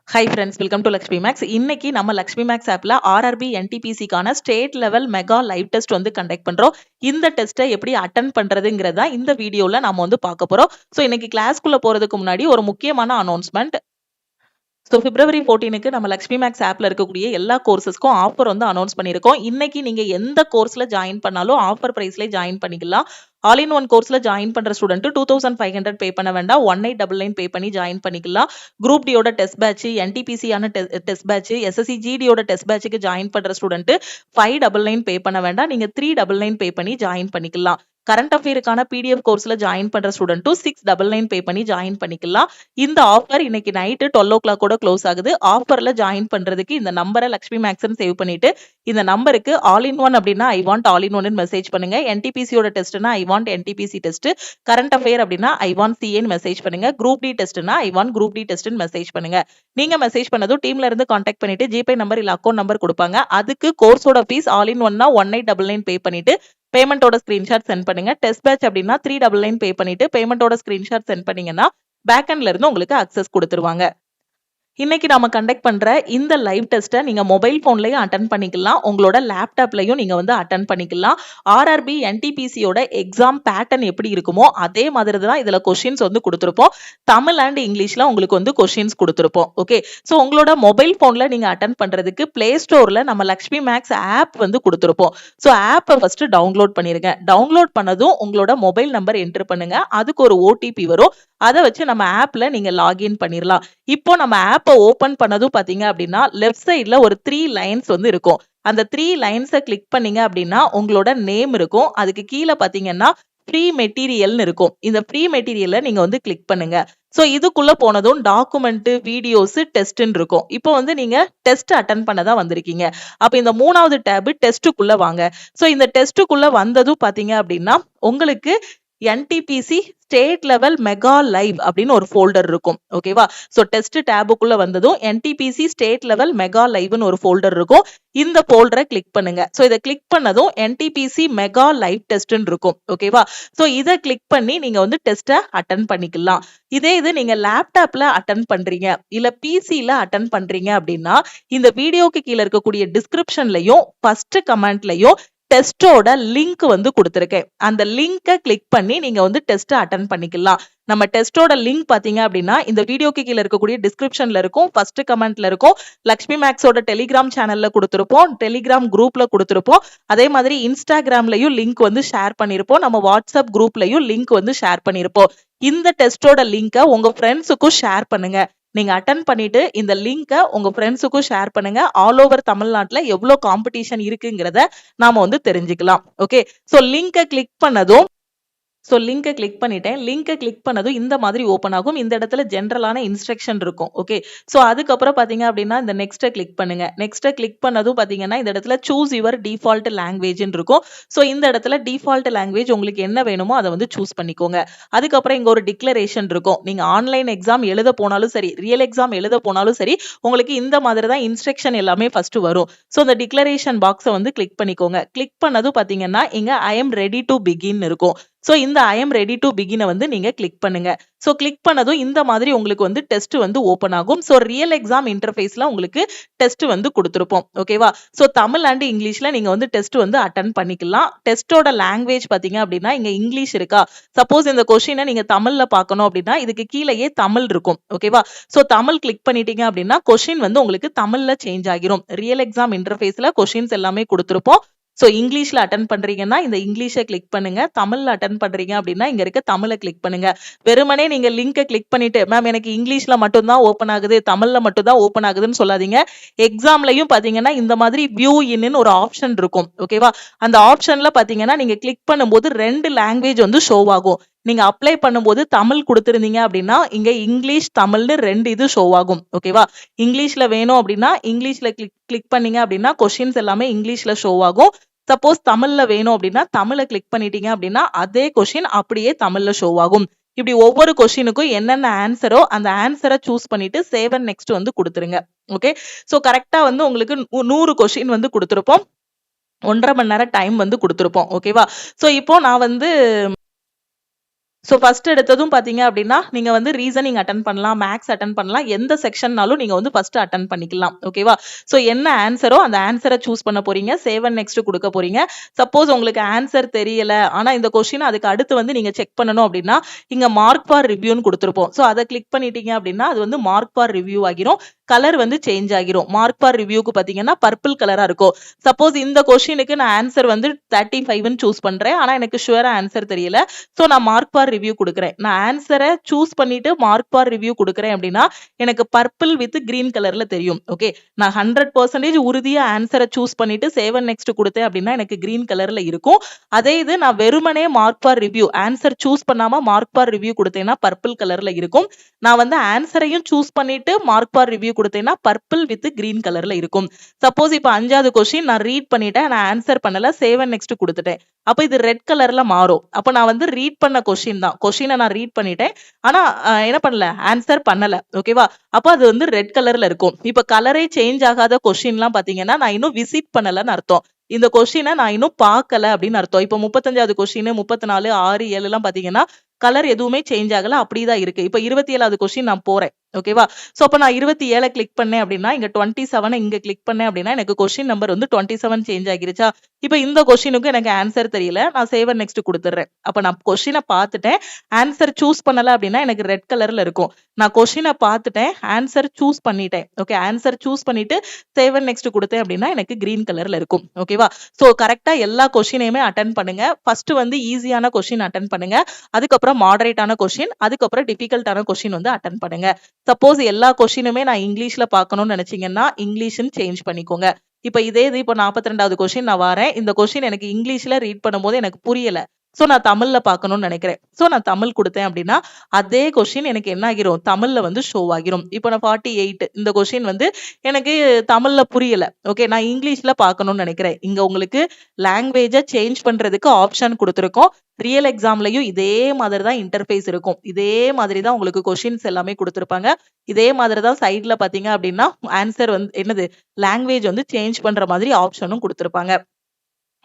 Hi friends, welcome to Lakshmi maths. இன்னைக்கு நம்ம Lakshmi maths ஆப்ல ஆர்ஆர்பி என்டிபிசிக்கான state level mega live test வந்து கண்டக்ட் பண்றோம். இந்த டெஸ்ட்டை எப்படி அட்டன் பண்றதுங்கிறதா இந்த வீடியோல நாம வந்து பார்க்க போறோம். ஸோ இன்னைக்கு கிளாஸ்க்குள்ள போறதுக்கு முன்னாடி ஒரு முக்கியமான அனௌன்ஸ்மெண்ட். ஸோ பிப்ரவரி 14க்கு நம்ம லக்ஷ்மி மேக்ஸ் ஆப்ல இருக்கக்கூடிய எல்லா கோர்சஸ்க்கும் ஆஃபர் வந்து அனௌன்ஸ் பண்ணியிருக்கோம். இன்னைக்கு நீங்க எந்த கோர்ஸ்ல ஜாயின் பண்ணாலும் ஆஃபர் பிரைஸ்ல ஜாயின் பண்ணிக்கலாம். ஆல் இன் ஒன் கோர்ஸ்ல ஜாயின் பண்ற ஸ்டூடெண்ட் 2500 பே பண்ண வேண்டாம், 1899 பே பண்ணி ஜாயின் பண்ணிக்கலாம். குரூப் டியோட டெஸ்ட் பேட்ச், என்டிபிசியான டெஸ்ட் பேட்ச், எஸ்எஸ்சி ஜிடியோட டெஸ்ட் பேட்சுக்கு ஜாயின் பண்ற ஸ்டூடெண்ட் 599 பே பண்ண வேண்டாம், நீங்க 399 பே பண்ணி ஜாயின் பண்ணிக்கலாம். கரண்ட் அஃபேருக்கான பிடிஎஃப் கோர்ஸ்ல ஜாயின் பண்ற ஸ்டூடெண்ட்டும் 699 பே பண்ணி ஜாயின் பண்ணிக்கலாம். இந்த ஆஃபர் இன்னைக்கு நைட்டு 12 o'clock கூட க்ளோஸ் ஆகுது. ஆஃபர்ல ஜாயின் பண்றதுக்கு இந்த நம்பரை லக்ஷ்மி மேக்ஸ்ன்னு சேவ் பண்ணிட்டு இந்த நம்பருக்கு ஆல் இன் ஒன் அப்படின்னா I want all in one message பண்ணுங்க. என்டிபிசியோட டெஸ்ட்னா I want NTPC test, current affair அப்படின்னா ஐ வாண்ட் சிஏன்னு மெசேஜ் பண்ணுங்க. குரூப் டி டெஸ்ட்னா ஐ வாண்ட் குரூப் டி டெஸ்ட்னு மெசேஜ் பண்ணுங்க. நீங்க மெசேஜ் பண்ணதும் டீம்ல இருந்து கான்டாக்ட் பண்ணிட்டு ஜிபே நம்பர் இல்ல அக்கௌண்ட் நம்பர் கொடுப்பாங்க. அதுக்கு கோர்ஸோட ஃபீஸ் ஆல் இன் ஒன்னா 1899 பே பண்ணிட்டு பேமெண்டோட ஸ்கிரீன்ஷாட் சென்ட் பண்ணுங்க. டெஸ்ட் பேட்ச் அப்படின்னா 399 பே பண்ணிட்டு பேமெண்டோட ஸ்கிரீன்ஷாட் சென்ட் பண்ணீங்கன்னா பேக்எண்ட்ல இருந்து உங்களுக்கு அக்சஸ் கொடுத்துருவாங்க. இன்னைக்கு நாம கண்டக்ட் பண்ற இந்த லைவ் டெஸ்ட்டை நீங்க மொபைல் போன்லயும் அட்டன் பண்ணிக்கலாம், உங்களோட லேப்டாப்லயும் நீங்க வந்து அட்டன் பண்ணிக்கலாம். ஆர்ஆர்பி என்டிபிசியோட எக்ஸாம் பேட்டர்ன் எப்படி இருக்குமோ அதே மாதிரி தான் இதுல கொஸ்டின்ஸ் வந்து கொடுத்துருப்போம். தமிழ் அண்ட் இங்கிலீஷ்ல உங்களுக்கு வந்து கொஸ்டின்ஸ் கொடுத்துருப்போம். ஓகே, ஸோ உங்களோட மொபைல் போன்ல நீங்க அட்டன் பண்றதுக்கு பிளே ஸ்டோர்ல நம்ம லக்ஷ்மி மேக்ஸ் ஆப் வந்து கொடுத்துருப்போம். ஸோ ஆப்பை ஃபர்ஸ்ட் டவுன்லோட் பண்ணிருங்க. டவுன்லோட் பண்ணதும் உங்களோட மொபைல் நம்பர் என்டர் பண்ணுங்க. அதுக்கு ஒரு ஓடிபி வரும். அதை வச்சு நம்ம ஆப்ல நீங்க லாகின் பண்ணிடலாம். இப்போ நம்ம ஆப்பை ஓபன் பண்ணதும் பாத்தீங்க அப்படின்னா லெஃப்ட் சைட்ல ஒரு 3 லைன்ஸ் வந்து இருக்கும். அந்த 3 லைன்ஸை கிளிக் பண்ணீங்க அப்படின்னா உங்களோட நேம் இருக்கும். அதுக்கு கீழே பாத்தீங்கன்னா ஃப்ரீ மெட்டீரியல்னு இருக்கும். இந்த ஃப்ரீ மெட்டீரியலை நீங்க வந்து கிளிக் பண்ணுங்க. ஸோ இதுக்குள்ள போனதும் டாக்குமெண்ட், வீடியோஸ், டெஸ்ட்ன்னு இருக்கும். இப்போ வந்து நீங்க டெஸ்ட் அட்டன் பண்ண தான் வந்திருக்கீங்க. அப்ப இந்த 3வது டேப் டெஸ்ட்டுக்குள்ள வாங்க. ஸோ இந்த டெஸ்ட்டுக்குள்ள வந்ததும் பாத்தீங்க அப்படின்னா உங்களுக்கு NTPC state level mega live அப்படின்னு ஒரு ஃபோல்டர் இருக்கும். ஓகேவா? ஸோ டெஸ்ட் டேபுக்குள்ள வந்ததும் என்டிபிசி ஸ்டேட் லெவல் மெகா லைவ்னு ஒரு ஃபோல்டர் இருக்கும். இந்த ஃபோல்டரை கிளிக் பண்ணுங்க. ஸோ இதை கிளிக் பண்ணதும் என்டிபிசி மெகா லைவ் டெஸ்ட்னு இருக்கும். ஓகேவா? ஸோ இதை கிளிக் பண்ணி நீங்க வந்து டெஸ்ட்டை அட்டன் பண்ணிக்கலாம். இதே இது நீங்க லேப்டாப்ல அட்டன் பண்றீங்க இல்ல பிசில அட்டன் பண்றீங்க அப்படின்னா இந்த வீடியோக்கு கீழே இருக்கக்கூடிய டிஸ்கிரிப்ஷன்லயும் ஃபர்ஸ்ட் கமெண்ட்லயும் டெஸ்டோட லிங்க் வந்து கொடுத்திருக்கேன். அந்த லிங்கை கிளிக் பண்ணி நீங்க வந்து டெஸ்ட் அட்டன் பண்ணிக்கலாம். நம்ம டெஸ்டோட லிங்க் பாத்தீங்க அப்படின்னா இந்த வீடியோக்கு கீழே இருக்கக்கூடிய டிஸ்கிரிப்ஷன்ல இருக்கும், ஃபர்ஸ்ட் கமெண்ட்ல இருக்கும், லக்ஷ்மி மேக்ஸோட டெலிகிராம் சேனல்ல கொடுத்திருப்போம், டெலிகிராம் குரூப்ல கொடுத்திருப்போம், அதே மாதிரி இன்ஸ்டாகிராம்லயும் லிங்க் வந்து ஷேர் பண்ணிருப்போம், நம்ம வாட்ஸ்அப் குரூப்லயும் லிங்க் வந்து ஷேர் பண்ணிருப்போம். இந்த டெஸ்டோட லிங்கை உங்க ஃப்ரெண்ட்ஸுக்கும் ஷேர் பண்ணுங்க. நீங்க அட்டன் பண்ணிட்டு இந்த லிங்கை உங்க ஃப்ரெண்ட்ஸுக்கும் ஷேர் பண்ணுங்க. ஆல் ஓவர் தமிழ்நாட்டுல எவ்வளவு காம்படிஷன் இருக்குங்கிறத நாம வந்து தெரிஞ்சுக்கலாம். ஓகே, சோ லிங்கை கிளிக் பண்ணதும் லிங்கை கிளிக் பண்ணிட்டேன். லிங்கை கிளிக் பண்ணதும் இந்த மாதிரி ஓப்பன் ஆகும். இந்த இடத்துல ஜென்ரலான இன்ஸ்ட்ரக்ஷன் இருக்கும். ஓகே, ஸோ அதுக்கப்புறம் பார்த்தீங்க அப்படின்னா இந்த நெக்ஸ்ட்டை கிளிக் பண்ணுங்க. நெக்ஸ்ட்டை கிளிக் பண்ணதும் பார்த்தீங்கன்னா இந்த இடத்துல சூஸ் யுவர் டிஃபால்ட் லாங்குவேஜ்னு இருக்கும். ஸோ இந்த இடத்துல டிஃபால்ட் லாங்குவேஜ் உங்களுக்கு என்ன வேணுமோ அதை வந்து சூஸ் பண்ணிக்கோங்க. அதுக்கப்புறம் இங்க ஒரு டிக்ளரேஷன் இருக்கும். நீங்க ஆன்லைன் எக்ஸாம் எழுத போனாலும் சரி, ரியல் எக்ஸாம் எழுத போனாலும் சரி, உங்களுக்கு இந்த மாதிரி தான் இன்ஸ்ட்ரக்ஷன் எல்லாமே ஃபர்ஸ்ட் வரும். ஸோ இந்த டிக்ளரேஷன் பாக்ஸை வந்து கிளிக் பண்ணிக்கோங்க. கிளிக் பண்ணதும் பார்த்தீங்கன்னா இங்க I am ready to begin இருக்கும். ஸோ இந்த ஐ எம் ரெடி டு பிகினை வந்து நீங்க கிளிக் பண்ணுங்க. ஸோ கிளிக் பண்ணதும் இந்த மாதிரி உங்களுக்கு வந்து டெஸ்ட் வந்து ஓப்பன் ஆகும். ஸோ ரியல் எக்ஸாம் இன்டர்ஃபேஸ்ல உங்களுக்கு டெஸ்ட் வந்து கொடுத்துருப்போம். ஓகேவா? ஸோ தமிழ் அண்ட் இங்கிலீஷ்ல நீங்க வந்து டெஸ்ட் வந்து அட்டன் பண்ணிக்கலாம். டெஸ்டோட லாங்குவேஜ் பாத்தீங்க அப்படின்னா இங்க இங்கிலீஷ் இருக்கா? சப்போஸ் இந்த கொஸ்டினை நீங்க தமிழ்ல பார்க்கணும் அப்படின்னா இதுக்கு கீழேயே தமிழ் இருக்கும். ஓகேவா? ஸோ தமிழ் கிளிக் பண்ணிட்டீங்க அப்படின்னா கொஸ்டின் வந்து உங்களுக்கு தமிழ்ல சேஞ்ச் ஆகிரும். ரியல் எக்ஸாம் இன்டர்ஃபேஸ்ல கொஸ்டின்ஸ் எல்லாமே கொடுத்துருப்போம். ஸோ இங்கிலீஷ்ல அட்டன் பண்றீங்கன்னா இந்த இங்கிலீஷை கிளிக் பண்ணுங்க. தமிழ்ல அட்டன் பண்றீங்க அப்படின்னா இங்க இருக்க தமிழை கிளிக் பண்ணுங்க. வெறுமனே நீங்க லிங்கை கிளிக் பண்ணிட்டு மேம் எனக்கு இங்கிலீஷ்ல மட்டும் தான் ஓப்பன் ஆகுது, தமிழ்ல மட்டும் தான் ஓப்பன் ஆகுதுன்னு சொல்லாதீங்க. எக்ஸாம்லயும் பாத்தீங்கன்னா இந்த மாதிரி வியூ இன்னு ஒரு ஆப்ஷன் இருக்கும். ஓகேவா? அந்த ஆப்ஷன்ல பாத்தீங்கன்னா நீங்க கிளிக் பண்ணும்போது 2 லாங்குவேஜ் வந்து ஷோ ஆகும். நீங்க அப்ளை பண்ணும்போது தமிழ் கொடுத்திருந்தீங்க அப்படின்னா இங்க இங்கிலீஷ் தமிழ்னு 2 இது ஷோ ஆகும். ஓகேவா? இங்கிலீஷ்ல வேணும் அப்படின்னா இங்கிலீஷ்ல கிளிக் பண்ணீங்க அப்படின்னா கொஸ்டின்ஸ் எல்லாமே இங்கிலீஷ்ல ஷோ ஆகும். சப்போஸ் தமிழ்ல வேணும் அப்படின்னா தமிழை கிளிக் பண்ணிட்டீங்க அப்படின்னா அதே கொஸ்டின் அப்படியே தமிழ்ல ஷோ ஆகும். இப்படி ஒவ்வொரு கொஸ்டினுக்கும் என்னென்ன ஆன்சரோ அந்த ஆன்சரை சூஸ் பண்ணிட்டு சேவ் அண்ட் நெக்ஸ்ட் வந்து கொடுத்துருங்க. ஓகே, சோ கரெக்டா வந்து உங்களுக்கு 100 கொஸ்டின் வந்து கொடுத்துருப்போம். 1.5 மணி நேரம் டைம் வந்து கொடுத்துருப்போம். ஓகேவா? சோ இப்போ நான் வந்து ஸோ ஃபர்ஸ்ட் எடுத்ததும் பார்த்தீங்க அப்படின்னா நீங்க வந்து ரீசனிங் அட்டன் பண்ணலாம், மேக்ஸ் அட்டன் பண்ணலாம், எந்த செக்ஷன்னாலும் நீங்க வந்து ஃபர்ஸ்ட் அட்டன் பண்ணிக்கலாம். ஓகேவா? ஸோ என்ன ஆன்சரோ அந்த ஆன்சரை சூஸ் பண்ண போறீங்க. சேவ் அண்ட் நெக்ஸ்ட் கொடுக்க போறீங்க. சப்போஸ் உங்களுக்கு ஆன்சர் தெரியல, ஆனா இந்த கொஸ்டின் அதுக்கு அடுத்து வந்து நீங்க செக் பண்ணணும் அப்படின்னா இங்க மார்க் ஃபார் ரிவ்யூன்னு கொடுத்துருப்போம். ஸோ அதை கிளிக் பண்ணிட்டீங்க அப்படின்னா அது வந்து மார்க் ஃபார் ரிவ்யூ ஆகிரும். கலர் வந்து சேஞ்ச் ஆகிரும். மார்க் ஃபார் ரிவ்யூக்கு பாத்தீங்கன்னா பர்பிள் கலரா இருக்கும். சப்போஸ் இந்த கொஸ்டினுக்கு நான் ஆன்சர் வந்து 35ன்னு சூஸ் பண்றேன். ஆனா எனக்கு ஷுவரா ஆன்சர் தெரியல. சோ நான் மார்க் ஃபார் ரிவ்யூ கொடுக்குறேன். நான் ஆன்சரை சூஸ் பண்ணிட்டு மார்க் ஃபார் ரிவ்யூ கொடுக்குறேன் அப்படின்னா எனக்கு பர்பிள் வித் கிரீன் கலர்ல தெரியும். ஓகே, நான் 100% உறுதியா ஆன்சரை சூஸ் பண்ணிட்டு சேவ் அண்ட் நெக்ஸ்ட் கொடுத்தேன் அப்படின்னா எனக்கு கிரீன் கலர்ல இருக்கும். அதே இது நான் வெறுமனே mark for review answer choose பண்ணாம மார்க் ஃபார் ரிவ்யூ கொடுத்தேன்னா பர்பிள் கலர்ல இருக்கும். நான் வந்து ஆன்சரையும் சூஸ் பண்ணிட்டு மார்க் ஃபார் ரிவ்யூ கொடுத்தேன்னா பர்பிள் வித் கிரீன் கலர்ல இருக்கும். சப்போஸ் இப்ப 5வது கொஸ்டின் நான் ரீட் பண்ணிட்டேன், நான் ஆன்சர் பண்ணல, சேவ் அண்ட் நெக்ஸ்ட் கொடுத்துட்டேன். அப்ப இது ரெட் கலர்ல மாறும். அப்ப நான் வந்து ரீட் பண்ண கொஸ்டின் தான். கொஸ்டினை நான் ரீட் பண்ணிட்டேன். ஆனா என்ன பண்ணல, ஆன்சர் பண்ணல. ஓகேவா? அப்ப அது வந்து ரெட் கலர்ல இருக்கும். இப்ப கலரே சேஞ்ச் ஆகாத கொஸ்டின்லாம் பாத்தீங்கன்னா நான் இன்னும் விசிட் பண்ணலன்னு அர்த்தம். இந்த கொஸ்டினை நான் இன்னும் பார்க்கல அப்படின்னு அர்த்தம். இப்ப 35வது கொஸ்டின், 34, 6, 7 எல்லாம் பாத்தீங்கன்னா கலர் எதுவுமே சேஞ்ச் ஆகல, அப்படிதான் இருக்கு. இப்ப 27வது கொஸ்டின் நான் போறேன். ஓகேவா? சோ அப்ப நான் 27 கிளிக் பண்ணேன் அப்படின்னா இங்க 27 இங்க கிளிக் பண்ணேன் அப்படின்னா எனக்கு கொஸ்டின் நம்பர் வந்து 27 சேஞ்ச் ஆகிருச்சா? இப்ப இந்த கொஸ்டினுக்கு எனக்கு ஆன்சர் தெரியல, நான் சேவ் அண்ட் நெக்ஸ்ட் கொடுத்துறேன். அப்ப நான் கொஸ்டினை பார்த்துட்டேன், ஆன்சர் சூஸ் பண்ணல அப்படின்னா எனக்கு ரெட் கலர்ல இருக்கும். நான் கொஸ்டினை பார்த்துட்டேன், ஆன்சர் சூஸ் பண்ணிட்டேன். ஓகே, ஆன்சர் சூஸ் பண்ணிட்டு சேவ் அண்ட் நெக்ஸ்ட் கொடுத்தேன் அப்படின்னா எனக்கு கிரீன் கலர்ல இருக்கும். ஓகேவா? சோ கரெக்டா எல்லா கொஸ்டினையுமே அட்டன் பண்ணுங்க. ஃபர்ஸ்ட் வந்து ஈஸியான கொஸ்டின் அட்டன் பண்ணுங்க. அதுக்கப்புறம் மாடரேட்டான கொஸ்டின், அதுக்கப்புறம் டிஃபிகல்ட்டான கொஸ்டின் வந்து அட்டன் பண்ணுங்க. சப்போஸ் எல்லா கொஸ்டினுமே நான் இங்கிலீஷ்ல பார்க்கணும்னு நினைச்சீங்கன்னா இங்கிலீஷ்னு சேஞ்ச் பண்ணிக்கோங்க. இப்ப இதே இது இப்ப 42வது கொஸ்டின் நான் வரேன். இந்த கொஸ்டின் எனக்கு இங்கிலீஷ்ல ரீட் பண்ணும்போது எனக்கு புரியல. சோ நான் தமிழ்ல பார்க்கணும்னு நினைக்கிறேன். சோ நான் தமிழ் கொடுத்தேன் அப்படின்னா அதே கொஸ்டின் எனக்கு என்ன ஆகிரும், தமிழ்ல வந்து ஷோ ஆகிரும். இப்போ நான் 48 இந்த கொஸ்டின் வந்து எனக்கு தமிழ்ல புரியல. ஓகே, நான் இங்கிலீஷ்ல பார்க்கணும்னு நினைக்கிறேன். இங்க உங்களுக்கு லாங்குவேஜை சேஞ்ச் பண்றதுக்கு ஆப்ஷன் கொடுத்துருக்கோம். ரியல் எக்ஸாம்லயும் இதே மாதிரி தான் இன்டர்ஃபேஸ் இருக்கும். இதே மாதிரி தான் உங்களுக்கு கொஸ்டின்ஸ் எல்லாமே கொடுத்துருப்பாங்க. இதே மாதிரி தான் சைட்ல பாத்தீங்க அப்படின்னா ஆன்சர் வந்து என்னது, லாங்குவேஜ் வந்து சேஞ்ச் பண்ற மாதிரி ஆப்ஷனும் கொடுத்துருப்பாங்க.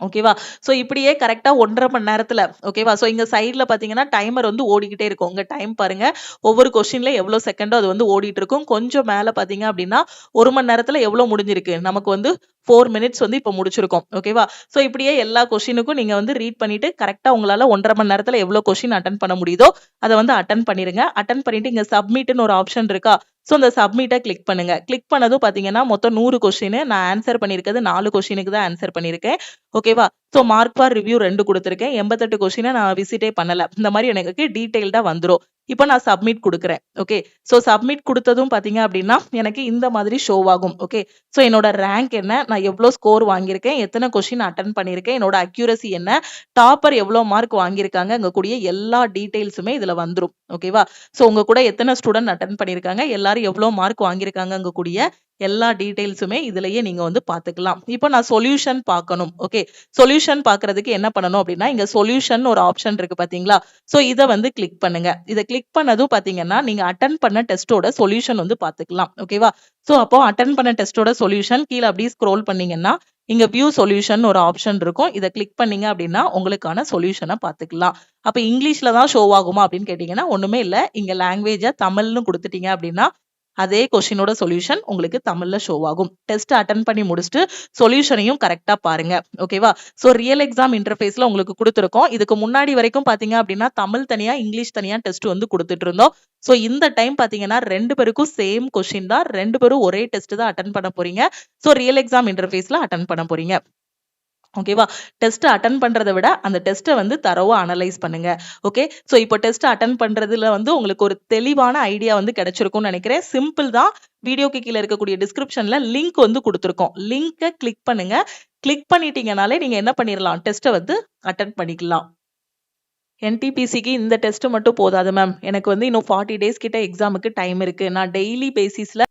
ஓகேவா? சோ இப்படியே கரெக்ட்டா 1.5 மணி நேரத்துல, ஓகேவா? சோ இங்க சைடுல பாத்தீங்கன்னா டைமர் வந்து ஓடிக்கிட்டே இருக்கும். உங்க டைம் பாருங்க. ஒவ்வொரு கொஸ்டின்ல எவ்வளவு செகண்டோ அது வந்து ஓடிட்டு இருக்கும். கொஞ்சம் மேல பாத்தீங்க அப்படின்னா 1 மணி நேரத்துல எவ்வளவு முடிஞ்சிருக்கு? நமக்கு வந்து 4 மினிட்ஸ் வந்து இப்ப முடிச்சிருக்கோம். ஓகேவா? சோ இப்படியே எல்லா கொஸ்டினுக்கும் நீங்க வந்து ரீட் பண்ணிட்டு கரெக்ட்டா உங்களால 1.5 மணி நேரத்துல எவ்வளவு கொஸ்டின் அட்டெண்ட் பண்ண முடியுதோ அத வந்து அட்டெண்ட் பண்ணிருங்க. அட்டெண்ட் பண்ணிட்டு இங்க சப்மிட்ன்னு ஒரு ஆப்ஷன் இருக்கா? சோ அந்த சப்மிட்ட கிளிக் பண்ணுங்க. கிளிக் பண்ணதும் பாத்தீங்கன்னா மொத்தம் 100 கொஸ்டின். நான் ஆன்சர் பண்ணிருக்கிறது 4 கொஸ்டினுக்கு தான் ஆன்சர் பண்ணிருக்கேன். ஓகேவா? So mark for review 2 குடுத்திருக்கேன். 88 கொஸ்டின நான் விசிட்டே பண்ணல. இந்த மாதிரி எனக்கு டீடைல்டா வந்துரும். இப்போ நான் சப்மிட் குடுக்குறேன். ஓகே. சோ சப்மிட் குடுத்ததும் பாத்தீங்க அப்படின்னா எனக்கு இந்த மாதிரி ஷோ ஆகும். ஓகே. சோ என்னோட ரேங்க் என்ன? நான் எவ்வளவு ஸ்கோர் வாங்கியிருக்கேன்? எத்தனை கொஸ்டின் அட்டெண்ட் பண்ணியிருக்கேன்? என்னோட அக்யூரசி என்ன? டாப்பர் எவ்வளவு மார்க் வாங்கியிருக்காங்க? அங்க கூடிய எல்லா டீடைல்ஸுமே இதுல வந்துரும். ஓகேவா? சோ உங்க கூட எத்தனை ஸ்டூடெண்ட் அட்டெண்ட் பண்ணியிருக்காங்க? எல்லாரும் எவ்வளவு மார்க் வாங்கியிருக்காங்க? அங்க கூடிய எல்லா டீடைல்ஸுமே இதுலயே நீங்க வந்து பாத்துக்கலாம். இப்போ நான் சொல்யூஷன் பார்க்கணும். ஓகே. சொல்யூஷன் பார்க்கிறதுக்கு என்ன பண்ணணும் அப்படின்னா இங்க சொல்யூஷன் ஒரு ஆப்ஷன் இருக்கு பாத்தீங்களா? சோ இத வந்து கிளிக் பண்ணுங்க. இத கிளிக் பண்ணதும் பாத்தீங்கன்னா நீங்க அட்டெண்ட் பண்ண டெஸ்டோட சொல்யூஷன் வந்து பாத்துக்கலாம். ஓகேவா? சோ அப்போ அட்டெண்ட் பண்ண டெஸ்டோட சொல்யூஷன் கீழ அப்படியே ஸ்க்ரோல் பண்ணீங்கன்னா இங்க வியூ சொல்யூஷன் ஒரு ஆப்ஷன் இருக்கும். இத கிளிக் பண்ணீங்க அப்படின்னா உங்களுக்கான சொல்யூஷனை பாத்துக்கலாம். அப்ப இங்கிலீஷ்ல தான் ஷோ ஆகுமா அப்படின்னு கேட்டீங்கன்னா ஒண்ணுமே இல்ல. இங்க லாங்குவேஜ தமிழ்னு கொடுத்துட்டீங்க அப்படின்னா அதே கொஸ்டினோட சொல்யூஷன் உங்களுக்கு தமிழ்ல ஷோ ஆகும். டெஸ்ட் அட்டெண்ட் பண்ணி முடிச்சுட்டு சொல்யூஷனையும் கரெக்டா பாருங்க. ஓகேவா? சோ ரியல் எக்ஸாம் இன்டர்ஃபேஸ்ல உங்களுக்கு கொடுத்திருக்கோம். இதுக்கு முன்னாடி வரைக்கும் பாத்தீங்க அப்படின்னா தமிழ் தனியா இங்கிலீஷ் தனியா டெஸ்ட் வந்து கொடுத்துட்டு இருந்தோம். சோ இந்த டைம் பாத்தீங்கன்னா 2 பேருக்கும் சேம் கொஸ்டின் தான். 2 பேரும் ஒரே டெஸ்ட் தான் அட்டெண்ட் பண்ண போறீங்க. சோ ரியல் எக்ஸாம் இன்டர்ஃபேஸ்ல அட்டெண்ட் பண்ண போறீங்க. ஓகேவா? டெஸ்ட் அட்டெண்ட் பண்றதை விட அந்த டெஸ்ட்டை வந்து தரோவா அனலைஸ் பண்ணுங்க. ஓகே. சோ இப்போ டெஸ்ட் அட்டெண்ட் பண்றதுல வந்து உங்களுக்கு ஒரு தெளிவான ஐடியா வந்து கிடைச்சிருக்கும்னு நினைக்கிறேன். சிம்பிள் தான். வீடியோக்கு கீழ இருக்கக்கூடிய டிஸ்கிரிப்ஷன்ல லிங்க் வந்து கொடுத்திருக்கோம். லிங்கை கிளிக் பண்ணுங்க. கிளிக் பண்ணிட்டீங்கனாலே நீங்க என்ன பண்ணிரலாம், டெஸ்ட்டை வந்து அட்டெண்ட் பண்ணிக்கலாம். என்டிபிசிக்கு இந்த டெஸ்ட் மட்டும் போதாது மேம். எனக்கு வந்து இன்னும் 40 டேஸ் கிட்ட எக்ஸாமுக்கு டைம் இருக்கு. நான் டெய்லி பேசிஸ்ல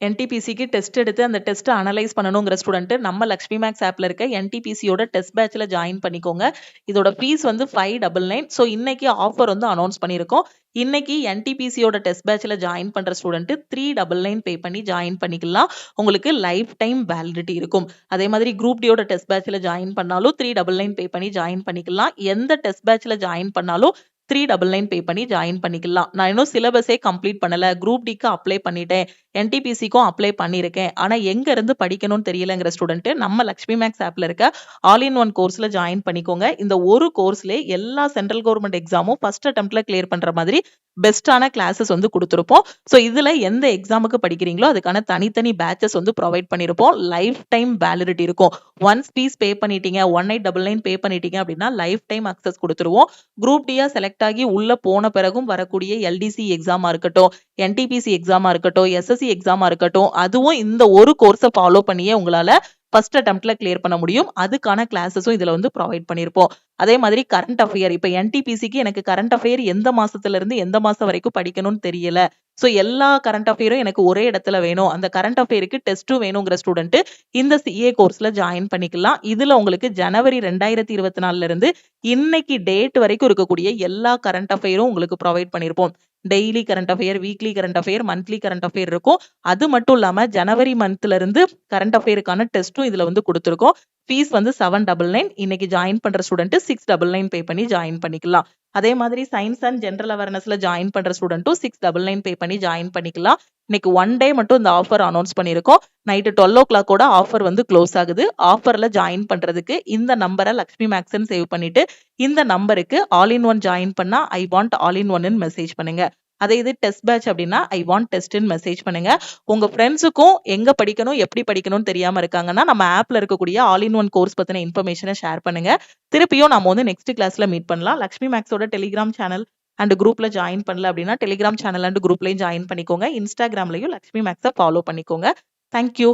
என்டிபிசிக்கு டெஸ்ட் எடுத்து அந்த டெஸ்ட் அனலைஸ் பண்ணணுங்கிற ஸ்டூடெண்ட் நம்ம லக்ஷ்மி மேக்ஸ் ஆப்ல இருக்க என்டிபிசியோட டெஸ்ட் பேட்ச்ல ஜாயின் பண்ணிக்கோங்க. இதோட ஃபீஸ் வந்து 599. ஸோ இன்னைக்கு ஆஃபர் வந்து அனௌன்ஸ் பண்ணியிருக்கோம். இன்னைக்கு என்டிபிசியோட டெஸ்ட் பேட்ச்ல ஜாயின் பண்ற ஸ்டூடெண்ட் 399 பே பண்ணி ஜாயின் பண்ணிக்கலாம். உங்களுக்கு லைஃப் டைம் வேலிடிட்டி இருக்கும். அதே மாதிரி குரூப் டியோட டெஸ்ட் பேட்ச்ல ஜாயின் பண்ணாலும் 399 பே பண்ணி ஜாயின் பண்ணிக்கலாம். எந்த டெஸ்ட் பேட்ச்ல ஜாயின் பண்ணாலும் 399 பே பண்ணி ஜாயின் பண்ணிக்கலாம். நான் இன்னும் சிலபஸே கம்ப்ளீட் பண்ணல. குரூப் டிக்கு அப்ளை பண்ணிட்டேன். என்டிபிசிக்கும் அப்ளை பண்ணியிருக்கேன். ஆனா எங்க இருந்து படிக்கணும்னு தெரியலங்கிற ஸ்டூடெண்ட் நம்ம லக்ஷ்மி மேக்ஸ் ஆப்ல இருக்க ஆல் இன் ஒன் கோர்ஸ்ல ஜாயின் பண்ணிக்கோங்க. இந்த ஒரு கோர்ஸ்லயே எல்லா சென்ட்ரல் கவர்மெண்ட் எக்ஸாமும் ஃபர்ஸ்ட் அட்டெம்ப்ட்ல கிளியர் பண்ற மாதிரி பெஸ்டான கிளாஸஸ் வந்து கொடுத்துருப்போம். ஸோ இதுல எந்த எக்ஸாமுக்கு படிக்கிறீங்களோ அதுக்கான தனித்தனி பேட்சஸ் வந்து ப்ரொவைட் பண்ணியிருப்போம். லைஃப் டைம் வேலிடிட்டி இருக்கும். ஒன்ஸ் ஃபீஸ் பே பண்ணிட்டீங்க 1899 பே பண்ணிட்டீங்க அப்படின்னா லைஃப் டைம் அக்சஸ் கொடுத்துருவோம். குரூப் டியா செலக்ட் ஆகி உள்ள போன பிறகும் வரக்கூடிய எல்டிசி எக்ஸாமா இருக்கட்டும், என்டிபிசி எக்ஸாமா இருக்கட்டும், எஸ்எஸ்சி எக்ஸாமா இருக்கட்டும், அதுவும் இந்த ஒரு கோர்ஸை ஃபாலோ பண்ணியே உங்களால ஃபர்ஸ்ட் அட்டெம்ப்ட்ல கிளியர் பண்ண முடியும். அதுக்கான கிளாஸஸும் இதுல வந்து ப்ரொவைட் பண்ணியிருப்போம். அதே மாதிரி கரண்ட் அஃபேர், இப்ப என்டிபிசிக்கு எனக்கு கரண்ட் அஃபேர் எந்த மாசத்துல இருந்து எந்த மாசம் வரைக்கும் படிக்கணும்னு தெரியல. சோ எல்லா கரண்ட் அஃபேரும் எனக்கு ஒரே இடத்துல வேணும். அந்த கரண்ட் அஃபேருக்கு டெஸ்ட்டும் வேணுங்கிற ஸ்டூடெண்ட் இந்த சிஏ கோர்ஸ்ல ஜாயின் பண்ணிக்கலாம். இதுல உங்களுக்கு ஜனவரி 2024 இருந்து இன்னைக்கு டேட் வரைக்கும் இருக்கக்கூடிய எல்லா கரண்ட் அஃபேரும் உங்களுக்கு ப்ரொவைட் பண்ணியிருப்போம். Daily current affair, weekly current affair, monthly current affair இருக்கும். அது மட்டும் இல்லாம ஜனவரி மந்த்ல இருந்து கரண்ட் அஃபேருக்கான டெஸ்ட்டும் இதுல வந்து கொடுத்துருக்கோம். ஃபீஸ் வந்து 799. இன்னைக்கு ஜாயின் பண்ற ஸ்டூடெண்ட் 699 பே பண்ணி ஜாயின் பண்ணிக்கலாம். அதே மாதிரி சயின்ஸ் அண்ட் ஜெனரல் அவேர்னஸ்ல ஜாயின் பண்ற ஸ்டூடெண்ட்டும் 699 பே பண்ணி ஜாயின் பண்ணிக்கலாம். இன்னைக்கு 1 டே மட்டும் இந்த ஆஃபர் அனௌன்ஸ் பண்ணிருக்கோம். நைட்டு 12 o'clock கூட ஆஃபர் வந்து க்ளோஸ் ஆகுது. ஆஃபர்ல ஜாயின் பண்றதுக்கு இந்த நம்பரை லக்ஷ்மி மேக்ஸ்ன்னு சேவ் பண்ணிட்டு இந்த நம்பருக்கு ஆல் இன் ஒன் ஜாயின் பண்ணா ஐ வாண்ட் ஆல் இன் ஒன்னு மெசேஜ் பண்ணுங்க. அதே இது டெஸ்ட் பேட்ச் அப்படின்னா ஐ வாண்ட் டெஸ்ட்னு மெசேஜ் பண்ணுங்க. உங்க ஃப்ரெண்ட்ஸுக்கும் எங்க படிக்கணும் எப்படி படிக்கணும்னு தெரியாம இருக்காங்கன்னா நம்ம ஆப்ல இருக்கக்கூடிய ஆல் இன் ஒன் கோர்ஸ் பத்தின இன்ஃபர்மேஷனை ஷேர் பண்ணுங்க. திருப்பியும் நாம வந்து நெக்ஸ்ட் கிளாஸ்ல மீட் பண்ணலாம். லக்ஷ்மி மேக்ஸோட டெலிகிராம் சேனல் அண்ட் குரூப்ல ஜாயின் பண்ணல அப்படின்னா டெலிகிராம் சேனல் அண்ட் குரூப்லயும் ஜாயின் பண்ணிக்கோங்க. இன்ஸ்டாகிராம்லயும் லக்ஷ்மி மேக்ஸை ஃபாலோ பண்ணிக்கோங்க. தேங்க்யூ.